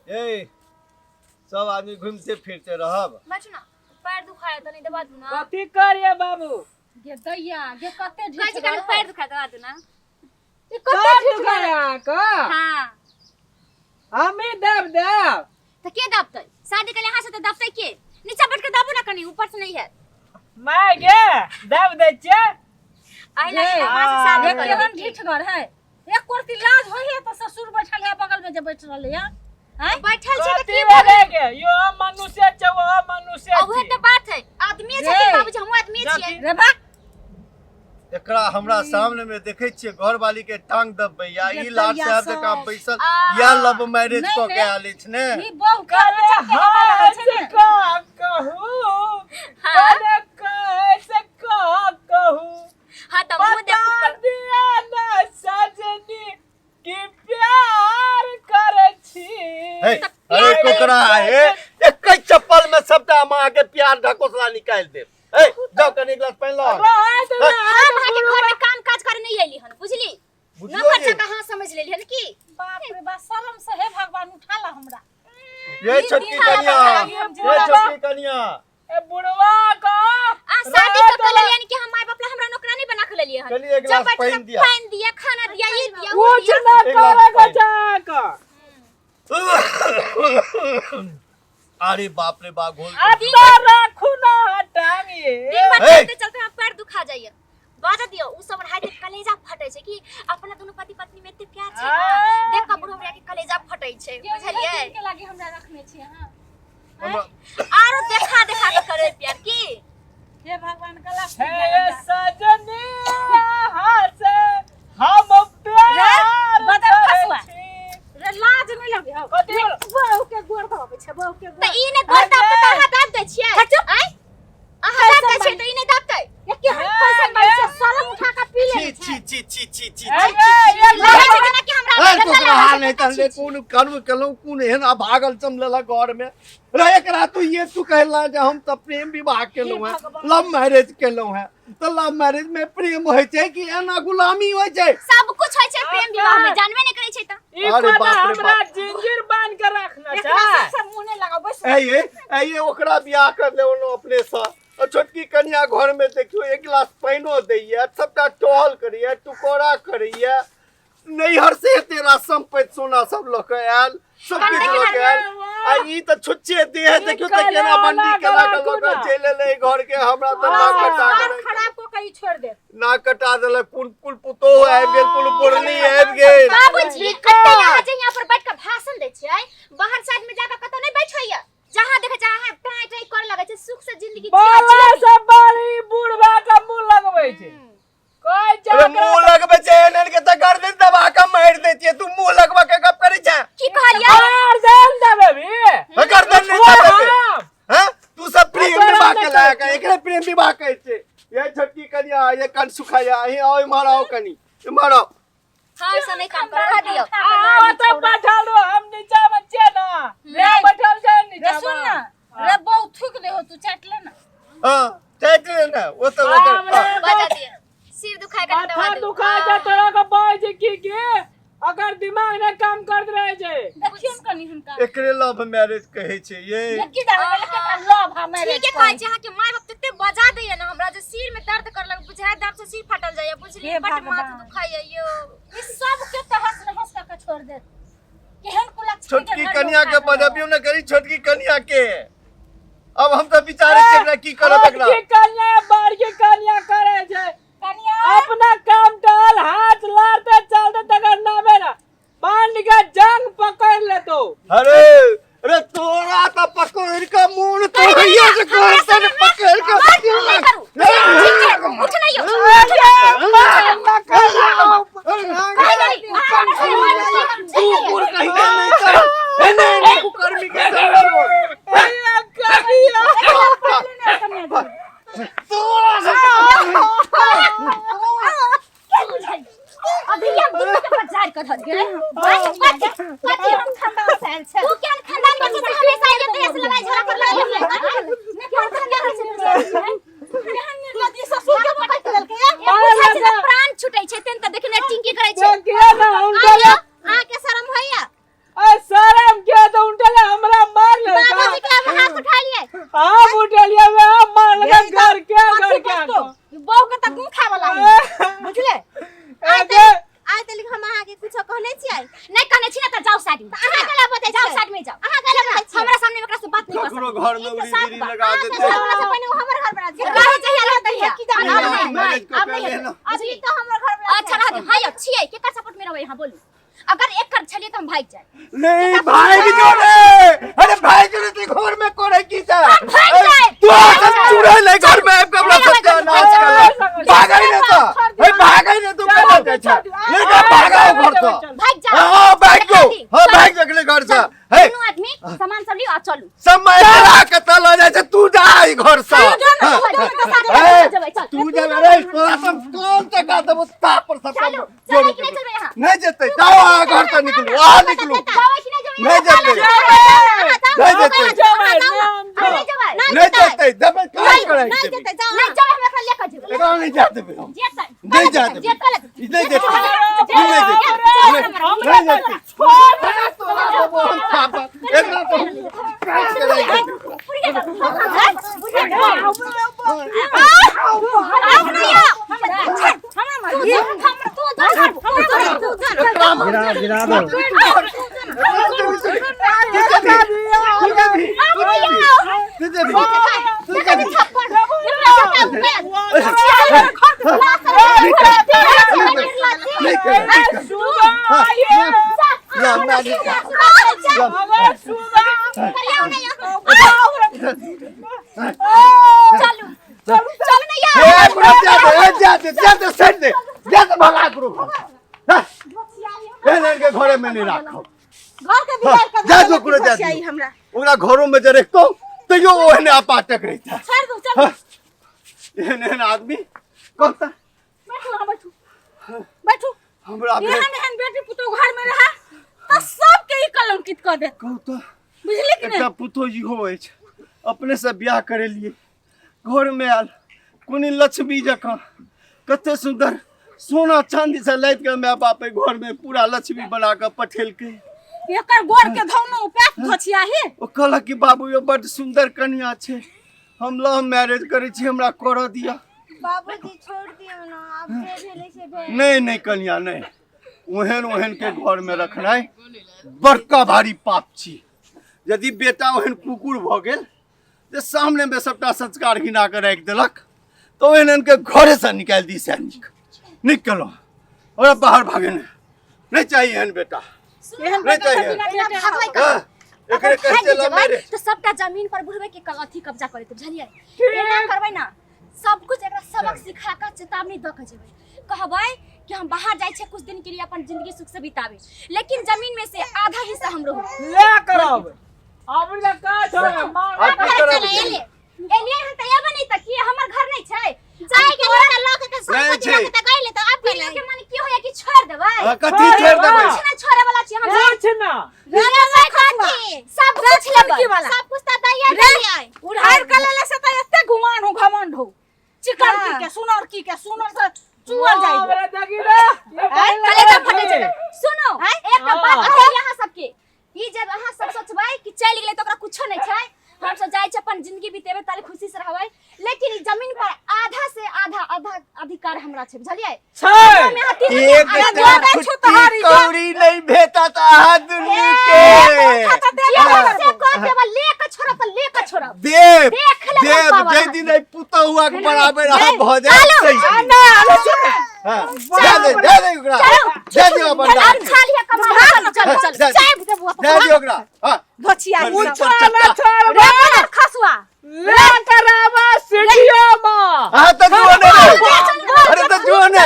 ए सब आदमी घूमते फिरते रहब। बैठ ना, पैर दुखाया तो नहीं दबा दूं ना। कथी करिए बाबू? गे दैया गे कते कह जे कर पैर दुखाया दबा दूं ना। ये कते कथी करिए का? हां हम ही दब देव। तो के दबतै? शादी के यहाँ से तो दबतै के? नीचे बैठ के दबो ना कनी, ऊपर से नहीं है। मैं गे दब दे छे। आई लगे वहां से शादी केहन कर। ढिठगर है। एक कुर्ती लाज होइए तो ससुर बैठल है बगल में जे बैठ रहले है। हैं? बैठल छै त कथी की बोले? गे यो मनुष्य छ वो मनुष्य अब तो बात है, आदमी छै बाबूजी, हम आदमी छियै। रे बा एकरा हमरा सामने में देखे छियै घर वाली के टांग दबबै या ई लाड साहब जका बैसल या लव मैरिज नहीं, क के आले छ ने। ई बहु के करे हां से का कहूं करे कैसे का कहूं। हां त मुंह देखो बता दिया ना सजनी कि प्यार करे छी। हे अरे कोकरा है एक चप्पल में सबटा मां के प्यार ढकोसला निकाल दे। ए जाओ कनी ग्लास पानी ला। हम वहां के घर में काम काज करे नहीं आइली हन, बुझली? बुझलो नौकर ये? से कहां समझ लेली हन की? बाप रे बा शर्म से हे भगवान उठाला हमरा। ये छोटकी कन्या, ये छोटकी कन्या ए बुढ़वा का आ शादी तो कर लेलियन कि हम माय बाप ला हमरा नौकरानी बना के लेलिए हन। चलिए एक गिलास पानी दिया। पानी दिया, खाना दिया, ये दिया, वो कुछ दिया। ना एक गिलास करे पानी। गचा अरे बाप रे बाप घोल अब तो रखू ना टांगे। दिन भर हे! चलते चलते हम पैर दुखा जाइए। बाजा दियो उ सब हाथ के कलेजा फटै छै कि अपना दोनों पति पत्नी में एते प्यार छै ना। देख कब हमरा के कलेजा फटै छै, बुझलिए? के लागे हमरा रखने छी हां। आरो देखा देखा के करे प्यार की? हे भगवान गला हे सजनी हाथ से हम प्यार बदल फसवा। छी। रे लाज नहीं लगे हो। कथी बोल? बहु के गोड़ धोबे छै बहु के त गोड़। ई ने गोता पता हाथ दै छियै। आय अहाँ हाथ दै छियै त ई ने दबतै। ये के कैसे बाई से शर्म उठा के पी ले छी छी छी छी छी छी ए, छी ये लगे छै जेना कि हमरा ए कोकरा हाल नहीं तले कौन कर्म कलौ कौन एहन भागल चमलेला घर में रे एकरा तू कहला जे हम त प्रेम विवाह केलौ है, लव मैरिज केलौ है। तो लव मैरिज में प्रेम होय छै कि एना गुलामी होय छै? सब कुछ होय छै प्रेम विवाह में, जानबे नहीं करै छै त। ई अरे कोना बाप रे हमरा बाप। जिंजीर बांध के रखना एकरा छै। से मुंह नहीं लगाओ बस। ये ओकरा बियाह कर लेवनो अपने सा। और छोटकी कन्या घर में देखियो एक गिलास पाइनो दैया, सबटा टहल करिया, टुकोरा करिया। नैहर से तेरा संपत्ति सोना सब लोग आयल, सब कुछ लोग आयल। आ ई त छुच्छे देह देखियो त केना बंडी केना के लोग चले ले घर के। हमरा त ना कटा बात गेल, खराब को कहीं छोड़ दे। ना कटा देले। कुल पुतो आबि गेल, कुल पुरनी आबि गेल। बाबूजी कते यहाँ जे यहाँ पर बैठ के भाषण दै छियै, बाहर साइड में जाके कतौ नहीं बैठैया। जहां देखे जहां टाई टाई कर लगे छै, सुख से जिंदगी बाला सब बारी बुढ़वा का मुंह लगबै छै। कोई अरे जाकर मुंह लगबे छै एनन के त गर्दन दबा के मार देतिए। तू मुंह लगबा के गप करै छै? की कहलियै? मार देन देबे भी। गर्दन नहीं दबे। हां तू सब प्रेम विवाह के लायक है, एकरे प्रेम विवाह कहै छै। ये छोटकी कन्या ये कन सुखाया ही आओ मारो कनी मारो। हां ऐसा नहीं काम कर रहा दियो। आ तो बैठल रहो, हम नीचा में छे ना। ले बैठल छै रे नीचा सुन ना, में। रे बहु थूक दे हो तू चाट ले ना। हां चाट ले ना वो तो बजा दिए। सिर दुखाए का दवा माथा दे। दुखाए जा तोरा का बाय छै की अगर दिमाग ने काम करत रहे छै। देखियो न कनी हुनका। एकरे लव मैरिज कहै छै ये। लड़की डाल के का लव हमें। ठीक है कहै छै अहाँ के माय बाप तते बजा दैया ना हमरा जे सिर में दर्द कर लग बुझाय, दर्द से सिर फटल जाय, बुझली? हे बट माथा भगवान। दुखाय यो। ई सब के तहस नहस के छोड़ दे। केहन कुलक छोटकी कन्या के बजबियो न करी। छोटकी कन्या के अब हम तो विचारे छै एकरा की करब एकरा। की कन्या बार के कन्या करे छै। कन्या अपना काम टाल हाथ लारते चलते तकर नामे ना बांध के जंग पकड़ ले तो। अरे अरे तोरा तो पकड़ के मुंह तो होइए से कर पकड़ के उठ नहीं हो। ना ऊपर कहीं नहीं कर नहीं कुकर्मी के अभी हम दुनू के बाजार कर धर गेल। कथि हम खानदान से आयल छै। तू क्या खानदान में से हमेशा ये तरह से लड़ाई झगड़ा कर रही है? ने केहन खानदान से केहन नदी ससुर के पकड़ के देलकै या। बुझाय छै त प्राण छूटै छै तेन त देखने टिंकी करै छै। के ना उनका आ के शरम होइया? शर्म के तो उनका घर में उड़ी गिरी लगा देते पहले वो हमर घर बना दे काहे चाहिए लगता है की जान अब नहीं अभी तो हमर घर बना अच्छा रह दे हाय छिए के कर सपोर्ट में रहो यहां बोलू अगर एक कर चलिए तो हम भाग जाए नहीं भाई जो रे अरे भाई जो रे घर में करे की जा तू सब चुड़ै ले घर में कपड़ा सब का नाच कर भागा ही ना तो ए भागा ही ना तू कहां जा छा ले जा भागाओ घर से भाग जा हां भाग जो हां भाग जा के घर से हे दोनों आदमी सामान सब लियो आ चलू समय चला के तला जा छे तू जा घर से तू जा रे सब कौन तक दबो ता पर सब चलो कि नहीं चलबे यहां नहीं जते जाओ घर से निकलो आ निकलो नहीं जते नहीं जते नहीं जते दबे काय करे नहीं जते जाओ नहीं जाओ हम एकरा लेकर जेबे एकरा नहीं जाते बे हम जेता नहीं जाते जेता नहीं जाते नहीं जाते पापा एकरा तो काट करे गिरा दो घरे में नहीं राखो घर के बिगाड़ कर जा जो पूरा जा हमरा ओकरा घरों में जे रखतो तैयो ओहने अपाटक रहता छोड़ दो चल एहन आदमी कहता बैठो बैठो बैठो हमरा एहन बेटी पुतो घर में रहा त सब के ही कलंकित कर दे कहता बुझली कि नहीं एकटा पुतो जी होय छै अपने से ब्याह करे लिए घर में आल कोनी लक्ष्मी जका कते सुंदर सोना चांदी से लाद के माय बाप घर में पूरा लक्ष्मी बना के पठेल के एकर गोर के धौनो पैक धोछिया हे ओ कहला कि बाबू ये बड़ सुंदर कन्या छै हम लव मैरिज करे छी हमरा कर दिया बाबूजी छोड़ दियो ना अब जे भेले से भेल नहीं नहीं कन्या नहीं ओहन ओहन के घर में रखनाई बड़का भारी पाप छी यदि बेटा ओहन कुकुर भ गेल जे सामने में सबटा संस्कार हिना के राख देलक तो ओहन के घरे से निकाल दी सैनिक निकलो और बाहर भागे नहीं चाहिए एहन बेटा एहन नहीं चाहिए एकरे कहते ला मेरे तो सबटा जमीन पर बुढ़वे के अथी कब्जा करे बुझलिए एना करबै ना सब कुछ एकरा सबक सिखा के चेतावनी द के जेबै कहबै कि हम बाहर जाय छै कुछ दिन के लिए अपन जिंदगी सुख से बितावे लेकिन जमीन में से आधा हिस्सा हम रहू ले करब अब ले का छोड़ मार एलिए हम त एबे नहीं त कि हमर घर नहीं छै जाय के ना लॉक के सब के त गइले त अब गइले के माने की होय कि छोड़ देबै कथी छोड़ देबै कुछ ना छोड़े वाला छी हम कुछ ना रे मैं खाती सब कुछ लेबै सब कुछ त दैया दियै उधार कर लेले से त एते घुमान हो घमंड हो चिकन की के सुनर से चुअर जाई मेरा दगी रे कलेजा फटे छै सुनो एकटा बात है यहां सबके ई जब अहां सब सोचबै कि चल गेलै त ओकरा कुछो नहीं छै हम सब जाय छै अपन जिंदगी बितेबे ताले खुशी से रहबै लेकिन ई जमीन पर आधा से आधा अधिकार हमरा छै बुझलियै एक छुट्टी कौड़ी नहीं भेटत आदमी के से कह देबा लेके छोड़ त लेके छोड़ देव देख ले देव जे दिन आई पुतो हुआ के बराबर रहा भ जाए सही ना अरे सुन हां दे दे ओकरा दे दियो बंदा अच्छा लिया कमा चल चाय देबो दे दियो ओकरा हां धोछिया छोड़ छोड़ रे खसुआ ले करावा सीढ़ियों में हां त जोने अरे त जोने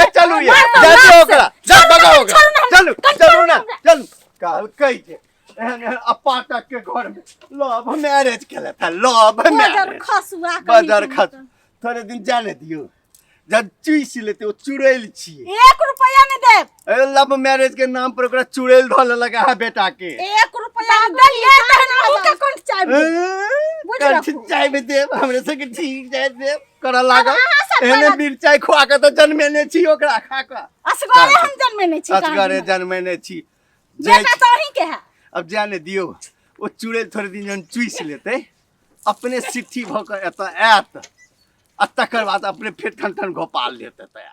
ए चलू ये दे दियो ओकरा जा भगाओ ओकरा चलू चलू ना चल काल कहि जे एहन अपाटक के घर में लव मैरिज केले था लव मैरिज खसुआ बाजार खस थोड़े दिन जाने दियो जब चुइस लेते वो चुड़ैल छिए 1 रुपया नहीं दे ए लव मैरिज के नाम पर ओकरा चुड़ैल धोले लगा है बेटा के 1 रुपया दलिए तहन अहू के कोन चाय कंठ चाय में दे हमरे से के ठीक जाय दे करा लागा एने मिरचाई खुआ के तो जन्मेने छी ओकरा खा के असगरे हम जन्मेने छी असगरे जन्मेने छी बेटा तो ही के है अब जाने दियो वो चुड़ैल थोड़े दिन जन चुइस लेते अपने सिट्ठी भ के एत आ तकर बाद अपने फेट ठन ठन गोपाल लेते तया